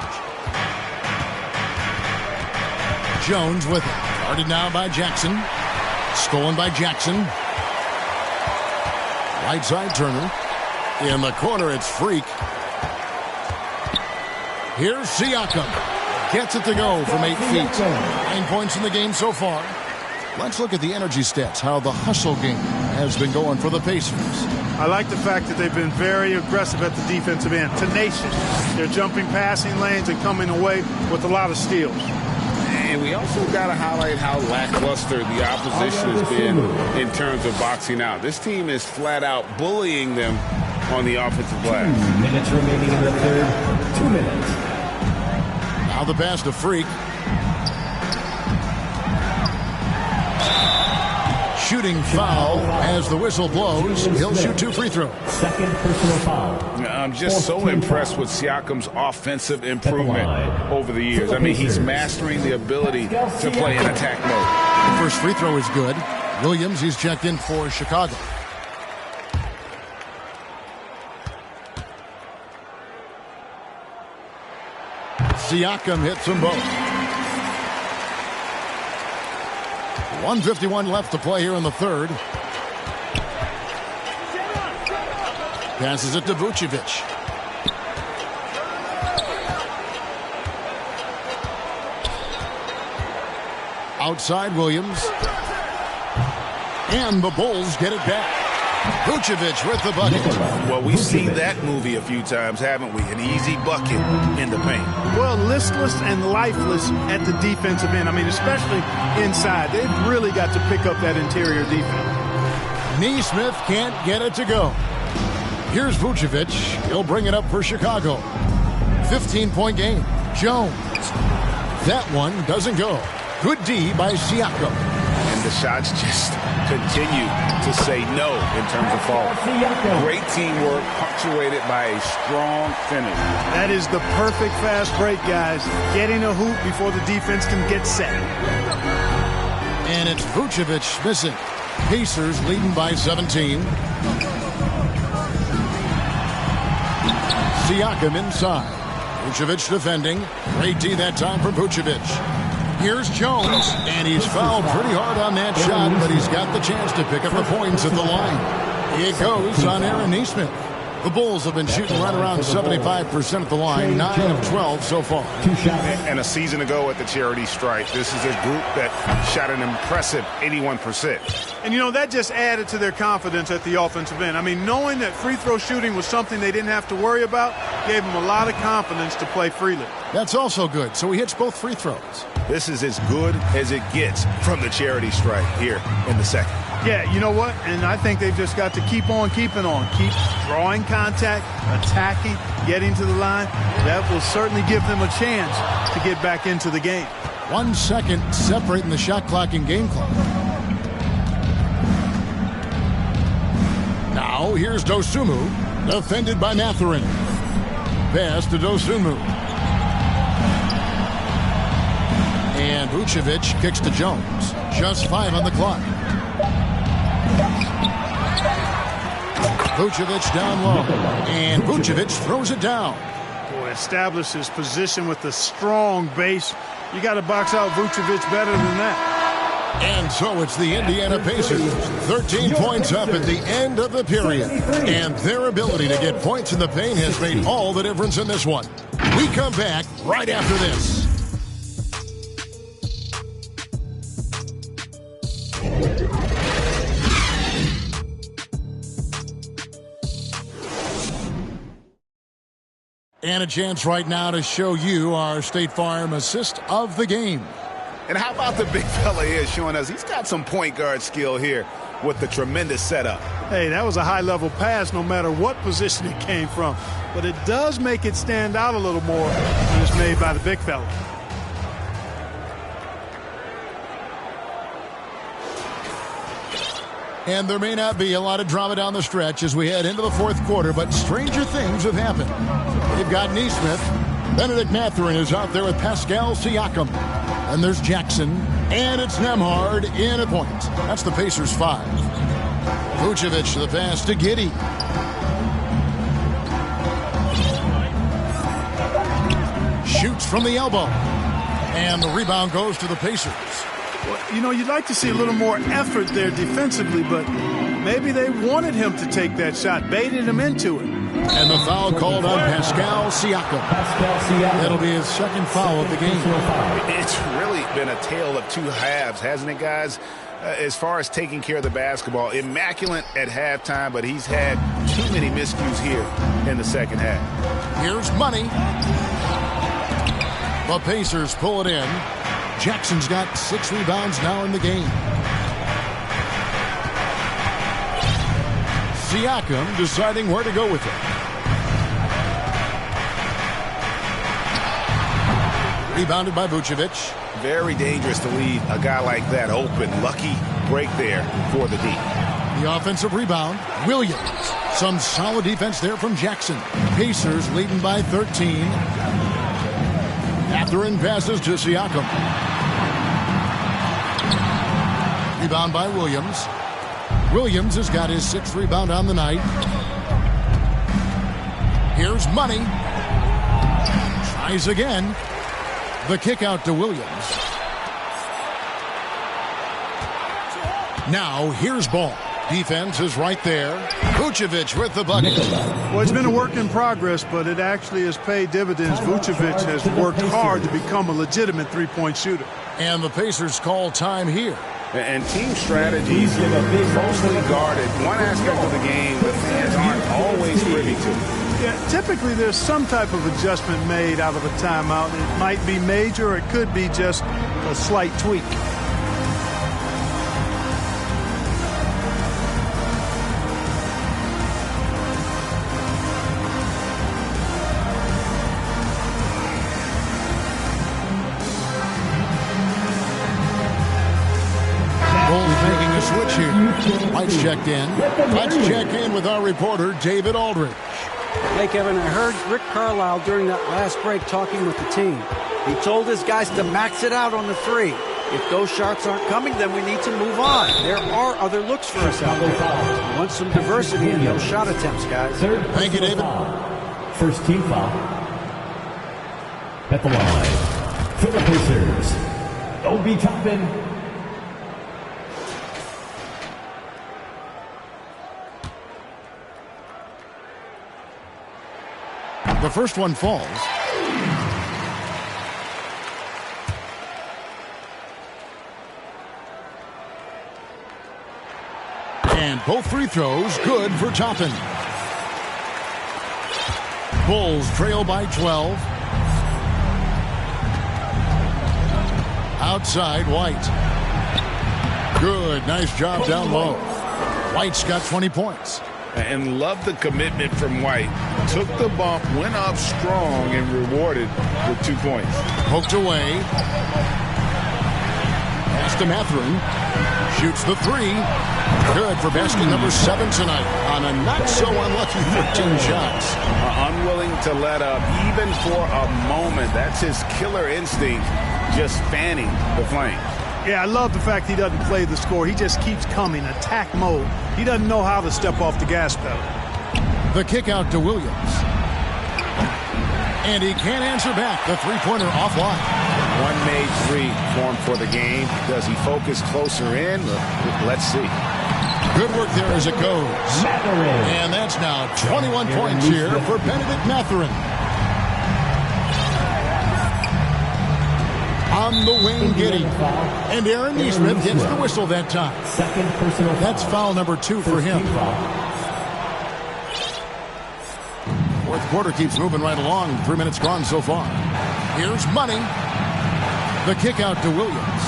Jones with it. Guarded now by Jackson. Stolen by Jackson. Right side Turner. In the corner, it's Freak. Here's Siakam. Gets it to go from 8 feet. 9 points in the game so far. Let's look at the energy stats, how the hustle game has been going for the Pacers. I like the fact that they've been very aggressive at the defensive end. Tenacious. They're jumping passing lanes and coming away with a lot of steals. And we also got to highlight how lackluster the opposition has been in terms of boxing out. This team is flat out bullying them on the offensive glass. 2 minutes remaining in the third. 2 minutes. Now the pass to Freak. Shooting foul as the whistle blows. He'll shoot 2 free throws. Second personal foul. I'm just so impressed with Siakam's offensive improvement over the years. I mean, he's mastering the ability to play in attack mode. The first free throw is good. Williams, he's checked in for Chicago. Siakam hits them both. 1:51 left to play here in the third. Passes it to Vucevic. Outside Williams. And the Bulls get it back. Vucevic with the bucket. Well, we've seen that movie a few times, haven't we? An easy bucket in the paint. Well, listless and lifeless at the defensive end. I mean, especially inside. They've really got to pick up that interior defense. Nesmith can't get it to go. Here's Vucevic. He'll bring it up for Chicago. 15-point game. Jones. That one doesn't go. Good D by Siakam. And the shots just continue to say no in terms of falling. Great teamwork punctuated by a strong finish. That is the perfect fast break, guys. Getting a hoop before the defense can get set. And it's Vucevic missing. Pacers leading by 17. Siakam inside. Vucevic defending. Great D that time for Vucevic. Here's Jones, and he's fouled pretty hard on that shot, but he's got the chance to pick up the points at the line. It goes on Aaron Nesmith. The Bulls have been shooting right around 75% at the line, 9 of 12 so far. And a season ago at the charity stripe, this is a group that shot an impressive 81%. And, you know, that just added to their confidence at the offensive end. I mean, knowing that free throw shooting was something they didn't have to worry about gave them a lot of confidence to play freely. That's also good. So he hits both free throws. This is as good as it gets from the charity stripe here in the second. Yeah, you know what? And I think they've just got to keep on keeping on. Keep drawing contact, attacking, getting to the line. That will certainly give them a chance to get back into the game. 1 second separating the shot clock and game clock. Now here's Dosunmu, defended by Mathurin. Pass to Dosunmu. And Vucevic kicks to Jones. Just 5 on the clock. Vucevic down low. And Vucevic throws it down. Boy, established his position with a strong base. You got to box out Vucevic better than that. And so it's the Indiana Pacers, 13 points up at the end of the period. And their ability to get points in the paint has made all the difference in this one. We come back right after this. And a chance right now to show you our State Farm assist of the game. And how about the big fella here showing us he's got some point guard skill here with the tremendous setup. Hey, that was a high-level pass no matter what position it came from. But it does make it stand out a little more when it's made by the big fella. And there may not be a lot of drama down the stretch as we head into the fourth quarter, but stranger things have happened. They've got Neesmith. Benedict Mathurin is out there with Pascal Siakam. And there's Jackson. And it's Nembhard in a point. That's the Pacers 5. Vucevic to the pass to Giddey. Shoots from the elbow. And the rebound goes to the Pacers. Well, you know, you'd like to see a little more effort there defensively, but maybe they wanted him to take that shot, baited him into it. And the foul called on Pascal Siakam. That'll be his second foul of the game. It's really been a tale of two halves, hasn't it, guys? As far as taking care of the basketball, immaculate at halftime, but he's had too many miscues here in the second half. Here's Money. The Pacers pull it in. Jackson's got 6 rebounds now in the game. Siakam deciding where to go with it. Rebounded by Vucevic. Very dangerous to leave a guy like that open. Lucky break there for the D. The offensive rebound, Williams. Some solid defense there from Jackson. Pacers leading by 13. Mathurin passes to Siakam. Rebound by Williams. Williams has got his 6th rebound on the night. Here's Money. Tries again. The kick out to Williams. Now here's Ball. Defense is right there. Vucevic with the bucket. Well, it's been a work in progress, but it actually has paid dividends. Vucevic has worked hard to become a legitimate three-point shooter. And the Pacers call time here. And team strategies mostly guarded. One aspect of the game the fans aren't always privy to. Yeah, typically there's some type of adjustment made out of a timeout. It might be major, or it could be just a slight tweak. White's checked in. Let's check in with our reporter, David Aldridge. Hey, Kevin, I heard Rick Carlisle during that last break talking with the team. He told his guys to max it out on the 3. If those shots aren't coming, then we need to move on. There are other looks for us out there. We want some diversity in those shot attempts, guys. Thank you, David. First team foul. At the line for the Pacers, Obi Toppin. The first one falls. And both free throws good for Toppin. Bulls trail by 12. Outside, White. Good, nice job down low. White's got 20 points. And love the commitment from White. Took the bump, went up strong, and rewarded with 2 points. Poked away. Pass to Mathurin. Shoots the 3. Good for basket number 7 tonight on a not-so-unlucky 13 shots. Unwilling to let up, even for a moment. That's his killer instinct, just fanning the flame. Yeah, I love the fact he doesn't play the score. He just keeps coming, attack mode. He doesn't know how to step off the gas pedal. The kick out to Williams. And he can't answer back. The three-pointer offline. One made three formed for the game. Does he focus closer in? Let's see. Good work there as it goes. And that's now 21 points here for Benedict Mathurin. On the wing, Giddey. And Aaron Nesmith gets the whistle that time. That's foul number 2 for him. Fourth quarter keeps moving right along. 3 minutes gone so far. Here's Money. The kick out to Williams.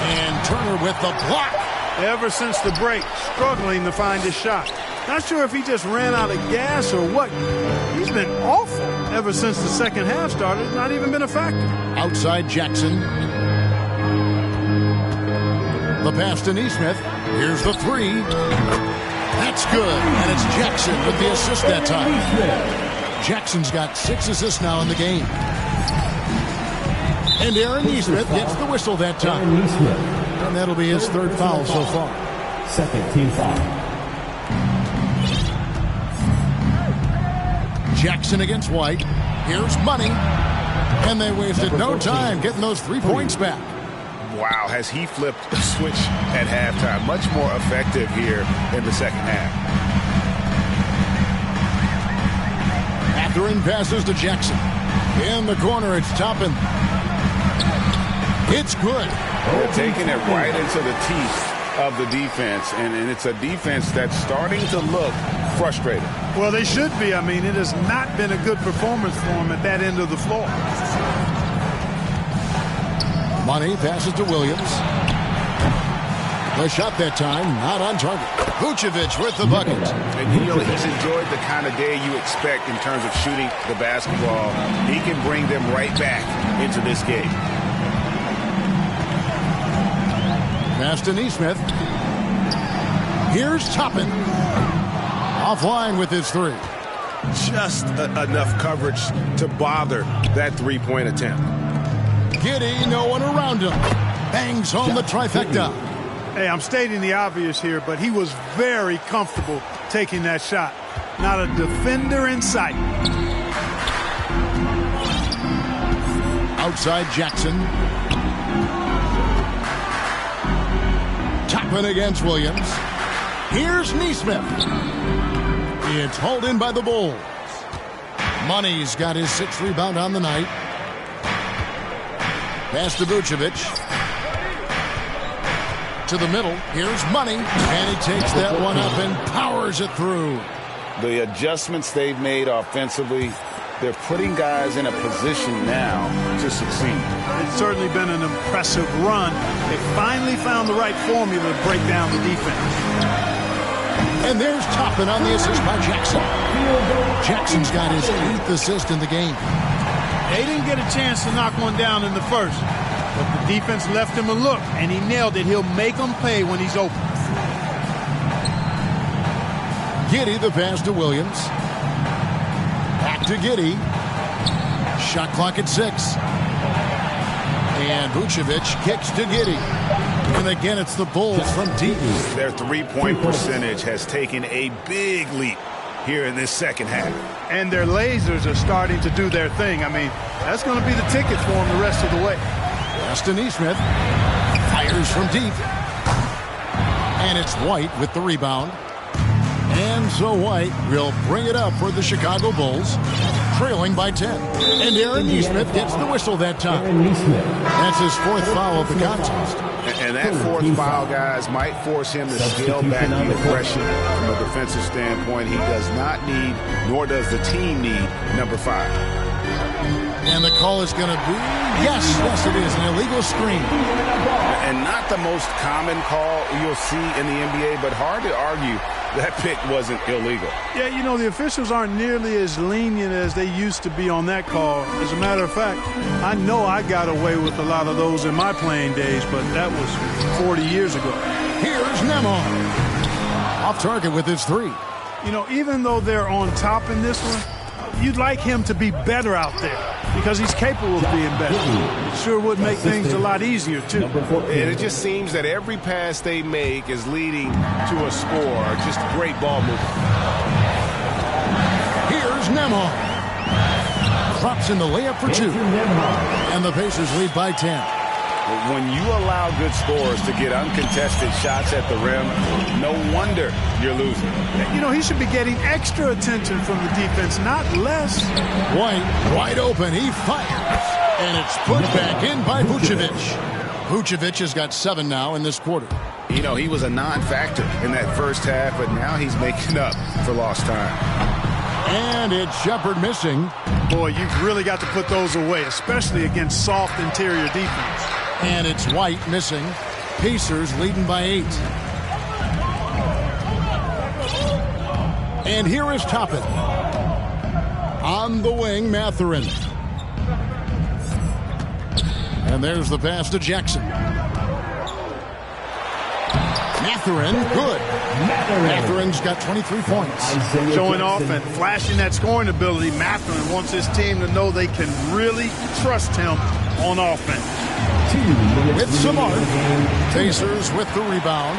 And Turner with the block. Ever since the break, struggling to find his shot. Not sure if he just ran out of gas or what. He's been awful ever since the second half started. Not even been a factor. Outside Jackson. The pass to Nesmith. Here's the three. That's good. And it's Jackson with the assist that time. Jackson's got 6 assists now in the game. And Aaron Nesmith gets the whistle that time. And that'll be his 3rd foul so far. Second team foul. Jackson against White. Here's Money. And they wasted no time getting those 3 points back. Wow, has he flipped the switch at halftime. Much more effective here in the second half. Mathurin passes to Jackson. In the corner, it's Toppin. It's good. They're taking it right into the teeth of the defense, and it's a defense that's starting to look frustrated. Well, they should be. I mean, it has not been a good performance for them at that end of the floor. Money passes to Williams. The shot that time, not on target. Vucevic with the bucket. And he's enjoyed the kind of day you expect in terms of shooting the basketball. He can bring them right back into this game. Pass to Nesmith. Here's Toppin. Offline with his 3. Just enough coverage to bother that three-point attempt. Giddey, no one around him. Bangs home the trifecta. Hey, I'm stating the obvious here, but he was very comfortable taking that shot. Not a defender in sight. Outside Jackson. Toppin against Williams. Here's Nesmith. It's hauled in by the Bulls. Money's got his 6th rebound on the night. Pass to Vucevic. To the middle. Here's Money. And he takes that one up and powers it through. The adjustments they've made offensively, they're putting guys in a position now to succeed. It's certainly been an impressive run. They finally found the right formula to break down the defense. And there's Toppin on the assist by Jackson. Jackson's got his 8th assist in the game. They didn't get a chance to knock one down in the first, but the defense left him a look, and he nailed it. He'll make them pay when he's open. Giddey, the pass to Williams. Back to Giddey. Shot clock at 6. And Vucevic kicks to Giddey. And again, it's the Bulls from deep. Their three-point percentage has taken a big leap here in this second half. And their lasers are starting to do their thing. I mean, that's going to be the ticket for them the rest of the way. Weston Nesmith fires from deep. And it's White with the rebound. And so White will bring it up for the Chicago Bulls, trailing by 10. And Aaron Nesmith gets the whistle that time. That's his 4th foul of the contest. And that 4th foul, guys, might force him to scale back the aggression from a defensive standpoint. He does not need, nor does the team need, number 5. And the call is going to be, yes, it is, an illegal screen. And not the most common call you'll see in the NBA, but hard to argue that pick wasn't illegal. Yeah, you know, the officials aren't nearly as lenient as they used to be on that call. As a matter of fact, I know I got away with a lot of those in my playing days, but that was 40 years ago. Here's Nemon. Off target with his 3. You know, even though they're on top in this one, you'd like him to be better out there. because he's capable of being better. It sure would make things a lot easier, too. And it just seems that every pass they make is leading to a score. Just great ball movement. Here's Nembhard. Drops in the layup for 2. And the Pacers lead by 10. When you allow good scorers to get uncontested shots at the rim, no wonder you're losing. You know, he should be getting extra attention from the defense, not less. White, wide open. He fires. And it's put back in by Vucevic. Vucevic has got 7 now in this quarter. You know, he was a non-factor in that first half, but now he's making up for lost time. And it's Shepherd missing. Boy, you've really got to put those away, especially against soft interior defense. And it's White missing. Pacers leading by 8. And here is Toppin. On the wing, Mathurin. And there's the pass to Jackson. Mathurin, good. Mathurin's got 23 points. Showing off and flashing that scoring ability, Mathurin wants his team to know they can really trust him on offense. With Samart, Pacers with the rebound.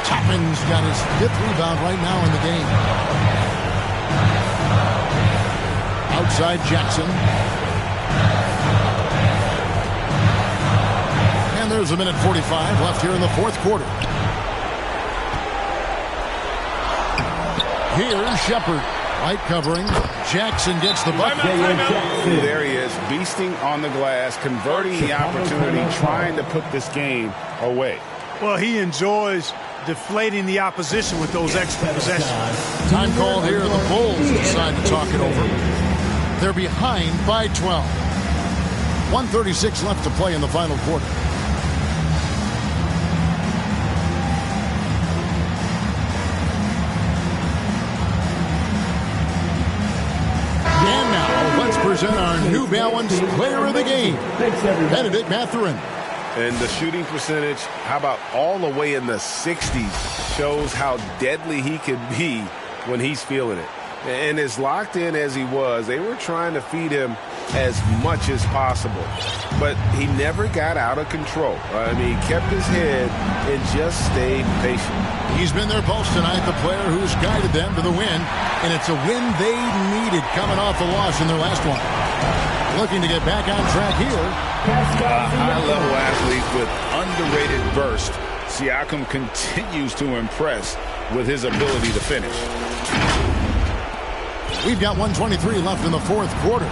Toppin's got his 5th rebound right now in the game. Outside Jackson. And there's a minute 45 left here in the 4th quarter. Here's Shepherd. White covering. Jackson gets the bucket. There he is, beasting on the glass, converting the opportunity, trying to put this game away. Well, he enjoys deflating the opposition with those extra possessions. Time called here. The Bulls decide to talk it over. They're behind by 12. 1:36 left to play in the final quarter. Present our New Balance player of the game, Bennedict Mathurin. And the shooting percentage, how about all the way in the 60s, shows how deadly he could be when he's feeling it. And as locked in as he was, they were trying to feed him as much as possible. But he never got out of control. I mean, he kept his head and just stayed patient. He's been their pulse tonight, the player who's guided them to the win. And it's a win they needed coming off the loss in their last one. Looking to get back on track here. A high-level athlete with underrated burst. Siakam continues to impress with his ability to finish. We've got 1:23 left in the 4th quarter.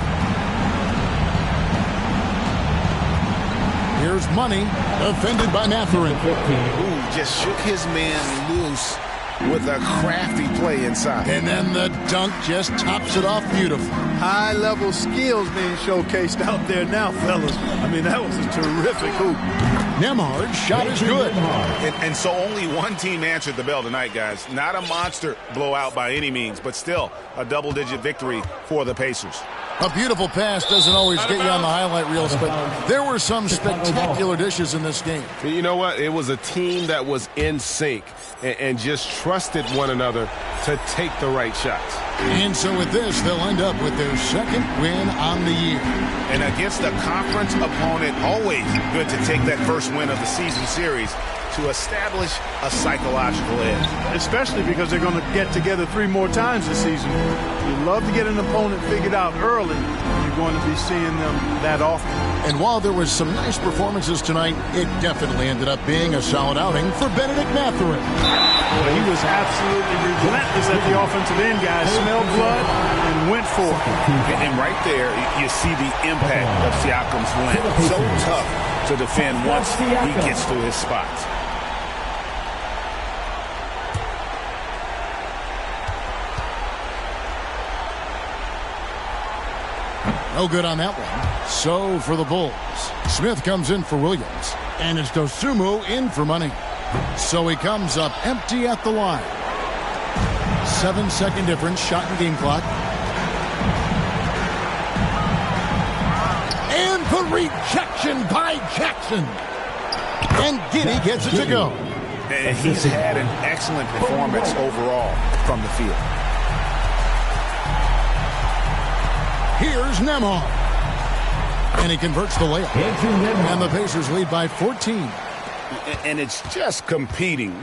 Here's Money, defended by Mathurin. Ooh, just shook his man loose with a crafty play inside. And then the dunk just tops it off beautifully. High-level skills being showcased out there now, fellas. I mean, that was a terrific hoop. Nembhard's shot is good. And so only one team answered the bell tonight, guys. Not a monster blowout by any means, but still a double-digit victory for the Pacers. A beautiful pass doesn't always get you on the highlight reels, but there were some spectacular dishes in this game. You know what? It was a team that was in sync and just trusted one another to take the right shots. And so with this, they'll end up with their 2nd win on the year. And against a conference opponent, always good to take that first win of the season series to establish a psychological edge. Especially because they're going to get together 3 more times this season. You love to get an opponent figured out early. You're going to be seeing them that often. And while there was some nice performances tonight, it definitely ended up being a solid outing for Bennedict Mathurin. Well, he was absolutely relentless at the offensive end, guys. Smelled blood and went for it. And right there, you see the impact of Siakam's win. So tough to defend once he gets to his spots. No good on that one. So for the Bulls, Smith comes in for Williams. And it's Dosunmu in for Money. So he comes up empty at the line. 7-second difference, shot and game clock. And the rejection by Jackson. And Giddey gets it to go. And he's had an excellent performance overall from the field. Here's Nembhard. And he converts the layup. And the Pacers lead by 14. And it's just competing,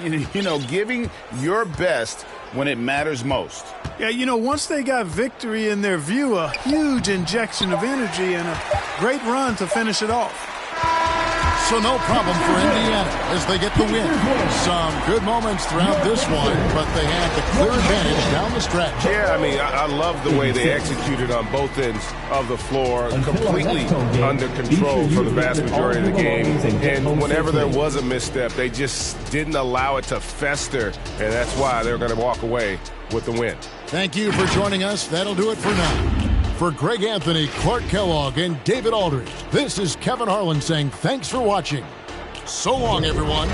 giving your best when it matters most. Yeah, once they got victory in their view, a huge injection of energy and a great run to finish it off. So no problem for Indiana as they get the win. Some good moments throughout this one, but they had the clear advantage down the stretch. Yeah, I love the way they executed on both ends of the floor, completely under control for the vast majority of the game. And whenever there was a misstep, they just didn't allow it to fester, and that's why they're going to walk away with the win. Thank you for joining us. That'll do it for now. For Greg Anthony, Clark Kellogg, and David Aldridge, this is Kevin Harlan saying thanks for watching. So long, everyone.